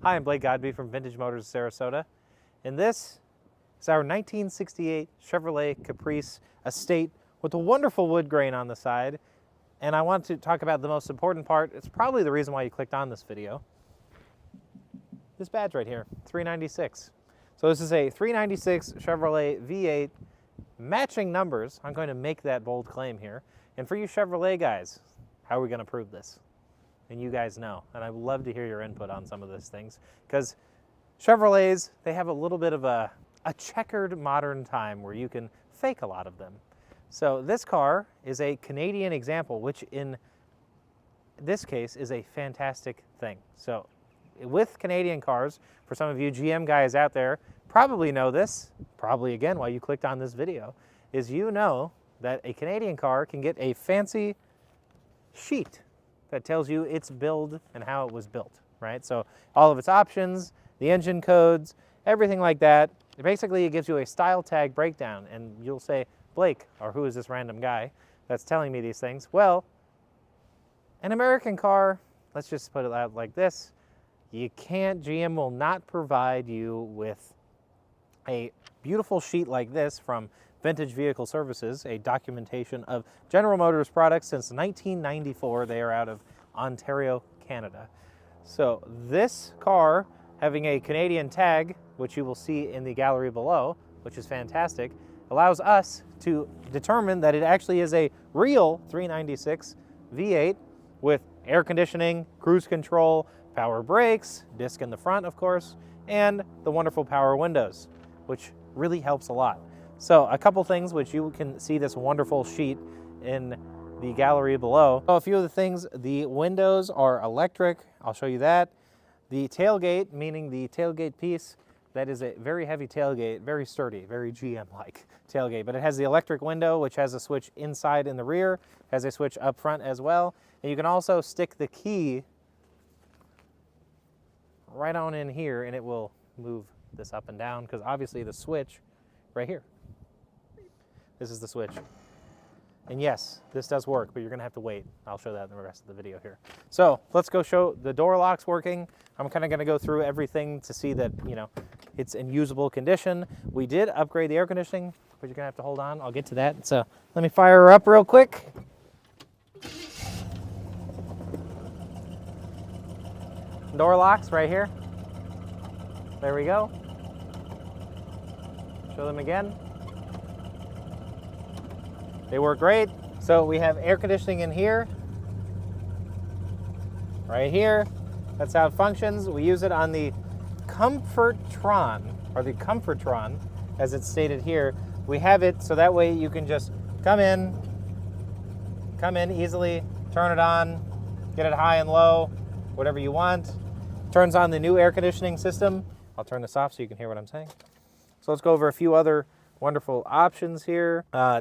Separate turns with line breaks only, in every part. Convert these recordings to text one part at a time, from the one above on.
Hi, I'm Blake Godby from Vintage Motors Sarasota, and this is our 1968 Chevrolet Caprice Estate with a wonderful wood grain on the side. And I want to talk about the most important part. It's probably the reason why you clicked on this video. This badge right here, 396. So this is a 396 Chevrolet V8, matching numbers. I'm going to make that bold claim here. And for you Chevrolet guys, how are we going to prove this? And you guys know, and I would love to hear your input on some of these things, because Chevrolets, they have a little bit of a checkered modern time where you can fake a lot of them. So this car is a Canadian example, which in this case is a fantastic thing. So with Canadian cars, for some of you GM guys out there, probably know this, probably again why you clicked on this video, is you know that a Canadian car can get a fancy sheet that tells you its build and how it was built, right? So all of its options, the engine codes, everything like that. Basically, it gives you a style tag breakdown, and you'll say, Blake, or who is this random guy that's telling me these things? Well, an American car, let's just put it out like this, GM will not provide you with a beautiful sheet like this from Vintage Vehicle Services, a documentation of General Motors products since 1994. They are out of Ontario, Canada. So this car, having a Canadian tag, which you will see in the gallery below, which is fantastic, allows us to determine that it actually is a real 396 V8 with air conditioning, cruise control, power brakes, disc in the front, of course, and the wonderful power windows, which really helps a lot. So a couple things which you can see this wonderful sheet in the gallery below. So a few of the things, the windows are electric. I'll show you that. The tailgate, meaning the tailgate piece, that is a very heavy tailgate, very sturdy, very GM-like tailgate. But it has the electric window, which has a switch inside in the rear, has a switch up front as well. And you can also stick the key right on in here, and it will move this up and down, because obviously the switch right here. This is the switch. And yes, this does work, but you're gonna have to wait. I'll show that in the rest of the video here. So let's go show the door locks working. I'm kind of gonna go through everything to see that, you know, it's in usable condition. We did upgrade the air conditioning, but you're gonna have to hold on. I'll get to that. So let me fire her up real quick. Door locks right here. There we go. Show them again. They work great. So we have air conditioning in here, right here. That's how it functions. We use it on the Comfortron, or the Comfortron, as it's stated here. We have it so that way you can just come in easily, turn it on, get it high and low, whatever you want. Turns on the new air conditioning system. I'll turn this off so you can hear what I'm saying. So let's go over a few other wonderful options here. I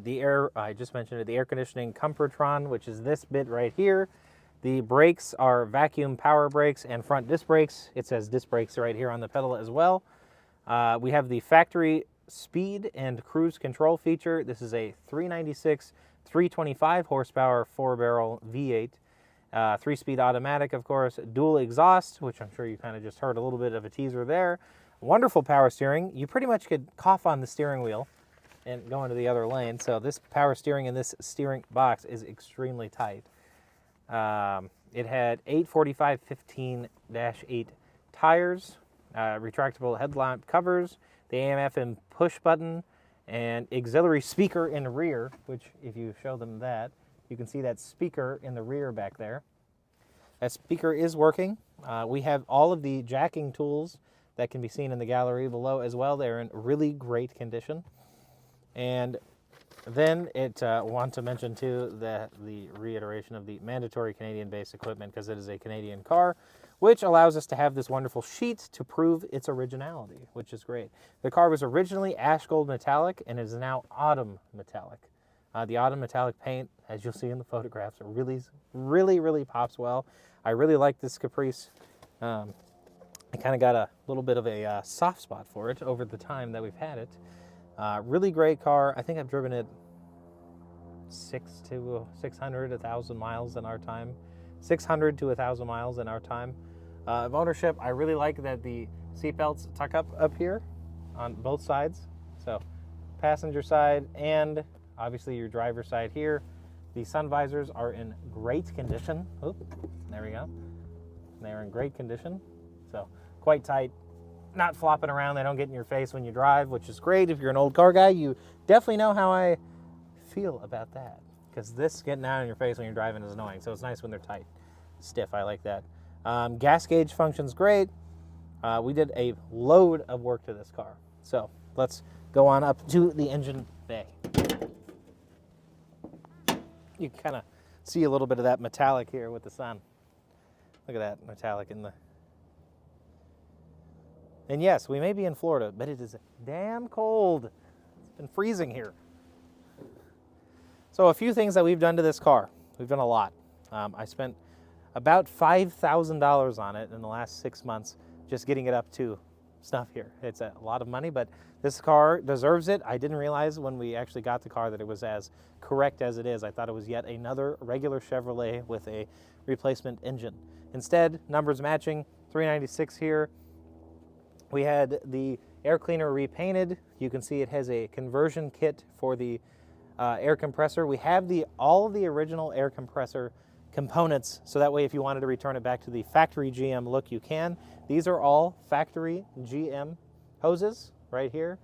just mentioned it, the air conditioning Comfortron, which is this bit right here. The brakes are vacuum power brakes and front disc brakes. It says disc brakes right here on the pedal as well. We have the factory speed and cruise control feature. This is a 396, 325 horsepower 4-barrel V8. 3-speed automatic, of course, dual exhaust, which I'm sure you kind of just heard a little bit of a teaser there. Wonderful power steering. You pretty much could cough on the steering wheel and go into the other lane. So this power steering in this steering box is extremely tight. It had 845/15-8 tires, retractable headlamp covers, the AM/FM push button, and auxiliary speaker in the rear, which if you show them that, you can see that speaker in the rear back there. That speaker is working. We have all of the jacking tools that can be seen in the gallery below as well. They're in really great condition. And then want to mention too the reiteration of the mandatory Canadian-based equipment, because it is a Canadian car, which allows us to have this wonderful sheet to prove its originality, which is great. The car was originally ash gold metallic and is now autumn metallic. The autumn metallic paint, as you'll see in the photographs, really pops well. I really like this Caprice. I kind of got a little bit of a soft spot for it over the time that we've had it. Really great car. I think I've driven it 600 to 1,000 miles in our time. 600 to 1,000 miles in our time. of ownership, I really like that the seatbelts tuck up here on both sides. So passenger side and obviously your driver's side here. The sun visors are in great condition. Oop, there we go. They're in great condition. So quite tight, not flopping around. They don't get in your face when you drive, which is great. If you're an old car guy, you definitely know how I feel about that, because this getting out in your face when you're driving is annoying. So it's nice when they're tight, stiff. I like that. Gas gauge functions great. We did a load of work to this car. So let's go on up to the engine bay. You can kind of see a little bit of that metallic here with the sun. Look at that metallic in the... And yes, we may be in Florida, but it is damn cold. It's been freezing here. So a few things that we've done to this car. We've done a lot. I spent about $5,000 on it in the last 6 months just getting it up to snuff here. It's a lot of money, but this car deserves it. I didn't realize when we actually got the car that it was as correct as it is. I thought it was yet another regular Chevrolet with a replacement engine. Instead, numbers matching, 396 here. We had the air cleaner repainted. You can see it has a conversion kit for the air compressor. We have all of the original air compressor components, so that way if you wanted to return it back to the factory GM look, you can. These are all factory GM hoses right here.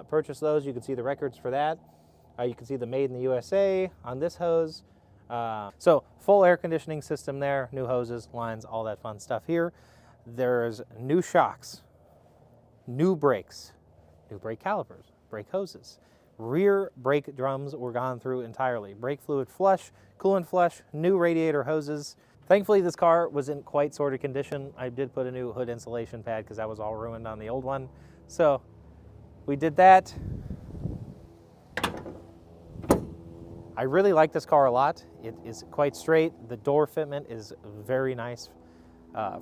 Purchase those. You can see the records for that. You can see the made in the USA on this hose. So full air conditioning system there, new hoses, lines, all that fun stuff here. There's new shocks, new brakes, new brake calipers, brake hoses. Rear brake drums were gone through entirely. Brake fluid flush, coolant flush, new radiator hoses. Thankfully, this car was in quite sorted condition. I did put a new hood insulation pad because that was all ruined on the old one. So we did that. I really like this car a lot. It is quite straight. The door fitment is very nice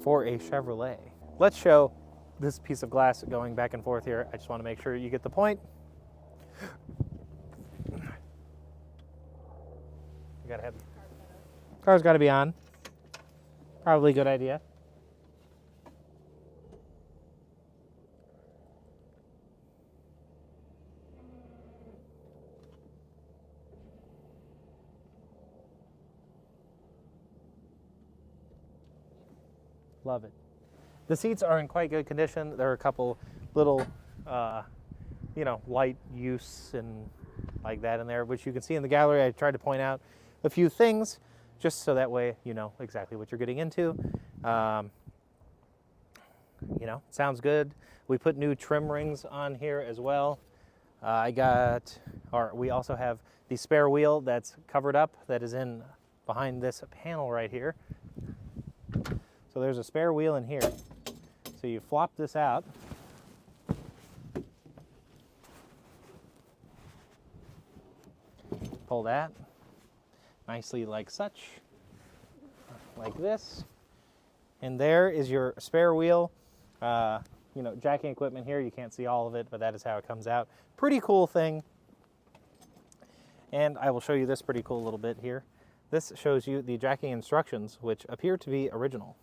for a Chevrolet. Let's show this piece of glass going back and forth here. I just want to make sure you get the point. You gotta have, car's got to be on. Probably a good idea. Love it. The seats are in quite good condition. There are a couple little, light use and like that in there, which you can see in the gallery. I tried to point out a few things just so that way you know exactly what you're getting into. Sounds good. We put new trim rings on here as well. We also have the spare wheel that's covered up that is in behind this panel right here. So there's a spare wheel in here. So you flop this out. Pull that nicely like such, like this. And there is your spare wheel. Jacking equipment here. You can't see all of it, but that is how it comes out. Pretty cool thing. And I will show you this pretty cool little bit here. This shows you the jacking instructions, which appear to be original,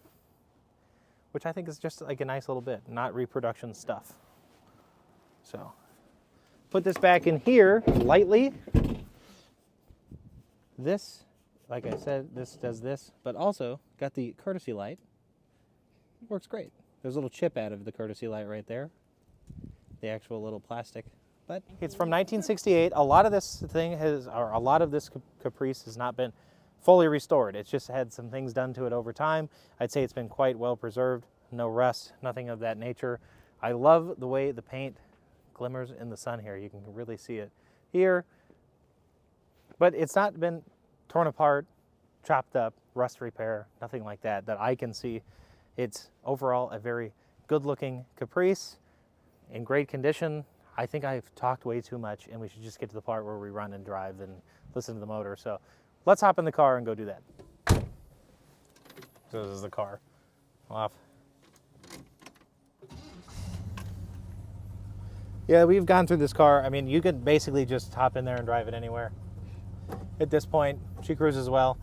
which I think is just like a nice little bit, not reproduction stuff. So put this back in here lightly. This, like I said, this does this, but also got the courtesy light. Works great. There's a little chip out of the courtesy light right there, the actual little plastic. But it's from 1968. A lot of this Caprice has not been fully restored. It's just had some things done to it over time. I'd say it's been quite well preserved. No rust, nothing of that nature. I love the way the paint glimmers in the sun here. You can really see it here. But it's not been torn apart, chopped up, rust repair, nothing like that I can see. It's overall a very good-looking Caprice in great condition. I think I've talked way too much, and we should just get to the part where we run and drive and listen to the motor. So let's hop in the car and go do that. So this is the car. Off. Yeah, we've gone through this car. I mean, you could basically just hop in there and drive it anywhere. At this point, she cruises well.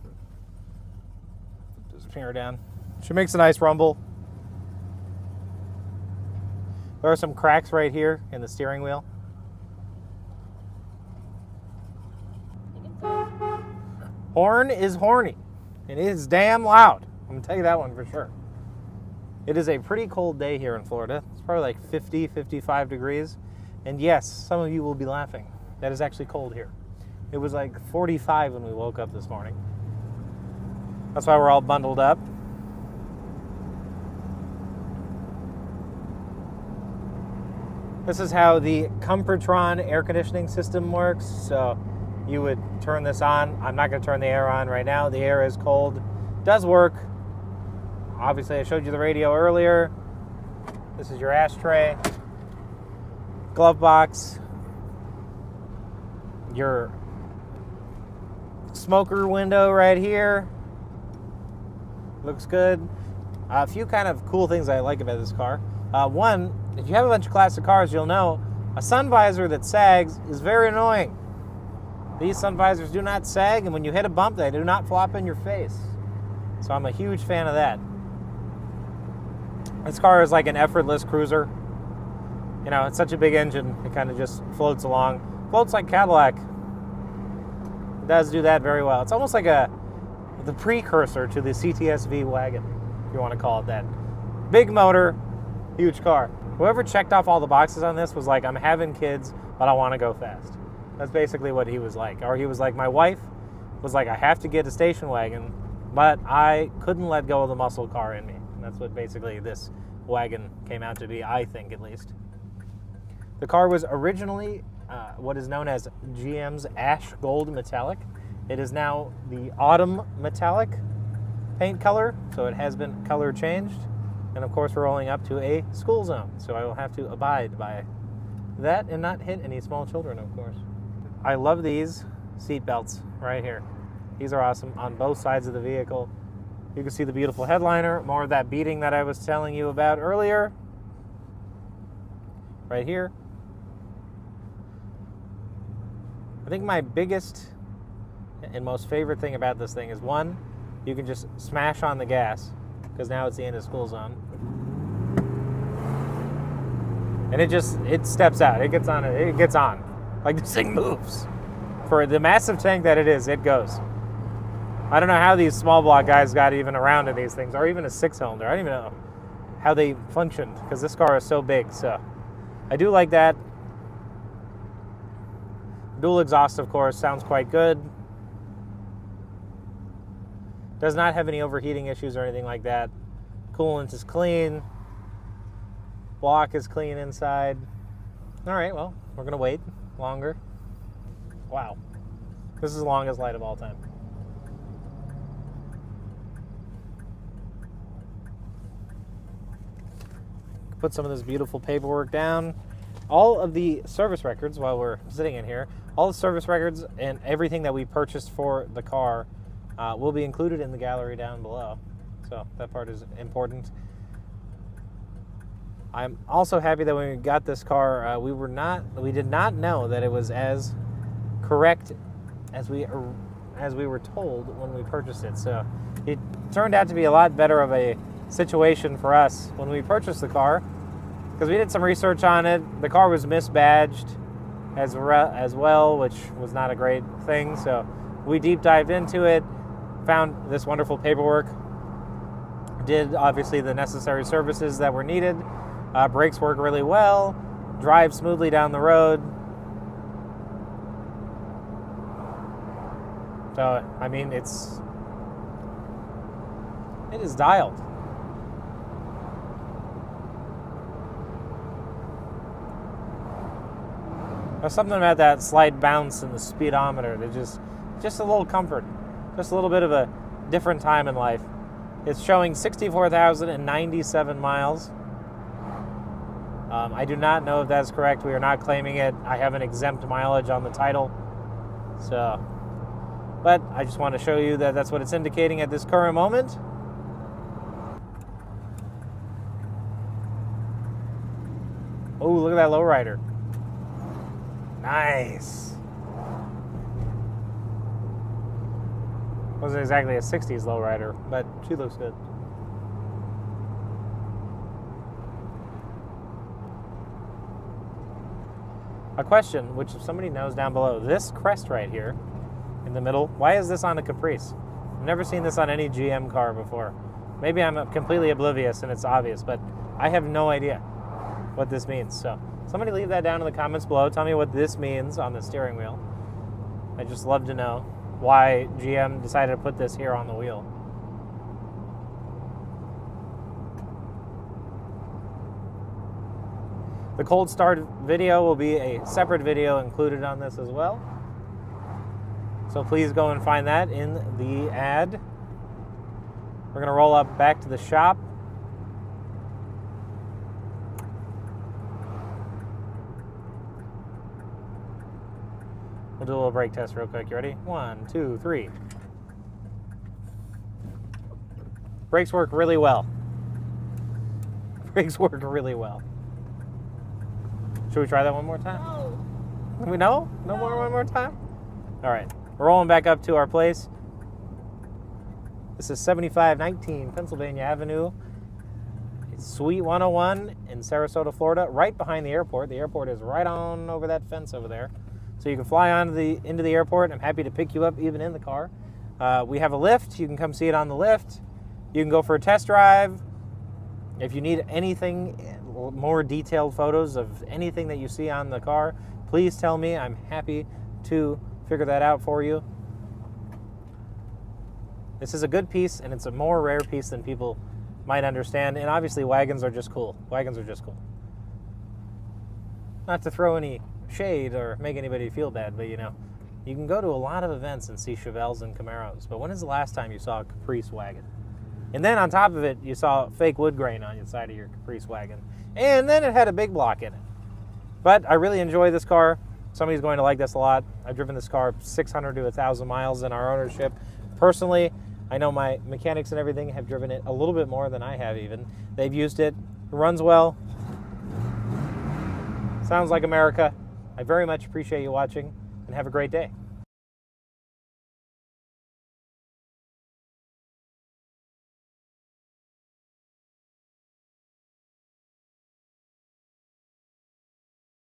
Just finger down. She makes a nice rumble. There are some cracks right here in the steering wheel. Horn is horny. It is damn loud. I'm gonna tell you that one for sure. It is a pretty cold day here in Florida. It's probably like 50, 55 degrees. And yes, some of you will be laughing. That is actually cold here. It was like 45 when we woke up this morning. That's why we're all bundled up. This is how the Comfortron air conditioning system works. So you would turn this on. I'm not going to turn the air on right now. The air is cold. It does work. Obviously, I showed you the radio earlier. This is your ashtray, glove box, your smoker window right here. Looks good. A few kind of cool things I like about this car. One, if you have a bunch of classic cars, you'll know a sun visor that sags is very annoying. These sun visors do not sag, and when you hit a bump, they do not flop in your face. So I'm a huge fan of that. This car is like an effortless cruiser. You know, it's such a big engine, it kind of just floats along. Floats like Cadillac. It does do that very well. It's almost like the precursor to the CTS-V Wagon, if you want to call it that. Big motor, huge car. Whoever checked off all the boxes on this was like, I'm having kids, but I want to go fast. That's basically what he was like. Or he was like, my wife was like, I have to get a station wagon, but I couldn't let go of the muscle car in me. And that's what basically this Wagon came out to be, I think at least. The car was originally what is known as GM's Ash Gold Metallic. It is now the Autumn Metallic paint color, so it has been color changed. And of course, we're rolling up to a school zone, so I will have to abide by that and not hit any small children, of course. I love these seat belts right here. These are awesome on both sides of the vehicle. You can see the beautiful headliner, more of that beading that I was telling you about earlier. Right here. I think my biggest and most favorite thing about this thing is, one, you can just smash on the gas, because now it's the end of school zone. And it steps out, it gets on. Like, this thing moves. For the massive tank that it is, it goes. I don't know how these small block guys got even around in these things, or even a 6-cylinder. I don't even know how they functioned, because this car is so big. So I do like that. Dual exhaust, of course, sounds quite good. Does not have any overheating issues or anything like that. Coolant is clean. Block is clean inside. All right, well, we're gonna wait longer. Wow, this is the longest light of all time. Put some of this beautiful paperwork down. All of the service records, while we're sitting in here, all the service records and everything that we purchased for the car will be included in the gallery down below. So that part is important. I'm also happy that when we got this car, we did not know that it was as correct as we were told when we purchased it. So it turned out to be a lot better of a situation for us when we purchased the car, because we did some research on it. The car was misbadged as well, which was not a great thing. So we deep dived into it, found this wonderful paperwork, did obviously the necessary services that were needed. Brakes work really well, drive smoothly down the road. So, I mean, it is dialed. There's something about that slight bounce in the speedometer that just a little comfort, just a little bit of a different time in life. It's showing 64,097 miles. I do not know if that's correct. We are not claiming it. I have an exempt mileage on the title. So, but I just want to show you that that's what it's indicating at this current moment. Oh, look at that lowrider. Nice. Wasn't exactly a 60s lowrider, but she looks good. A question, which if somebody knows down below, this crest right here in the middle, why is this on a Caprice? I've never seen this on any GM car before. Maybe I'm completely oblivious and it's obvious, but I have no idea what this means. So somebody leave that down in the comments below. Tell me what this means on the steering wheel. I'd just love to know why GM decided to put this here on the wheel. The cold start video will be a separate video included on this as well. So please go and find that in the ad. We're going to roll up back to the shop. We'll do a little brake test real quick. You ready? 1, 2, 3. Brakes work really well. Brakes work really well. Should we try that one more time?
No.
No? No more one more time? All right. We're rolling back up to our place. This is 7519 Pennsylvania Avenue. It's Suite 101 in Sarasota, Florida, right behind the airport. The airport is right on over that fence over there. So you can fly into the airport. I'm happy to pick you up even in the car. We have a lift. You can come see it on the lift. You can go for a test drive. If you need anything, more detailed photos of anything that you see on the car, please tell me. I'm happy to figure that out for you. This is a good piece, and it's a more rare piece than people might understand. And obviously, wagons are just cool. Wagons are just cool. Not to throw any shade or make anybody feel bad, but you know, you can go to a lot of events and see Chevelles and Camaros, but when is the last time you saw a Caprice wagon? And then on top of it, you saw fake wood grain on the side of your Caprice wagon. And then it had a big block in it. But I really enjoy this car. Somebody's going to like this a lot. I've driven this car 600 to 1,000 miles in our ownership. Personally, I know my mechanics and everything have driven it a little bit more than I have even. They've used it. It runs well. Sounds like America. I very much appreciate you watching, and have a great day.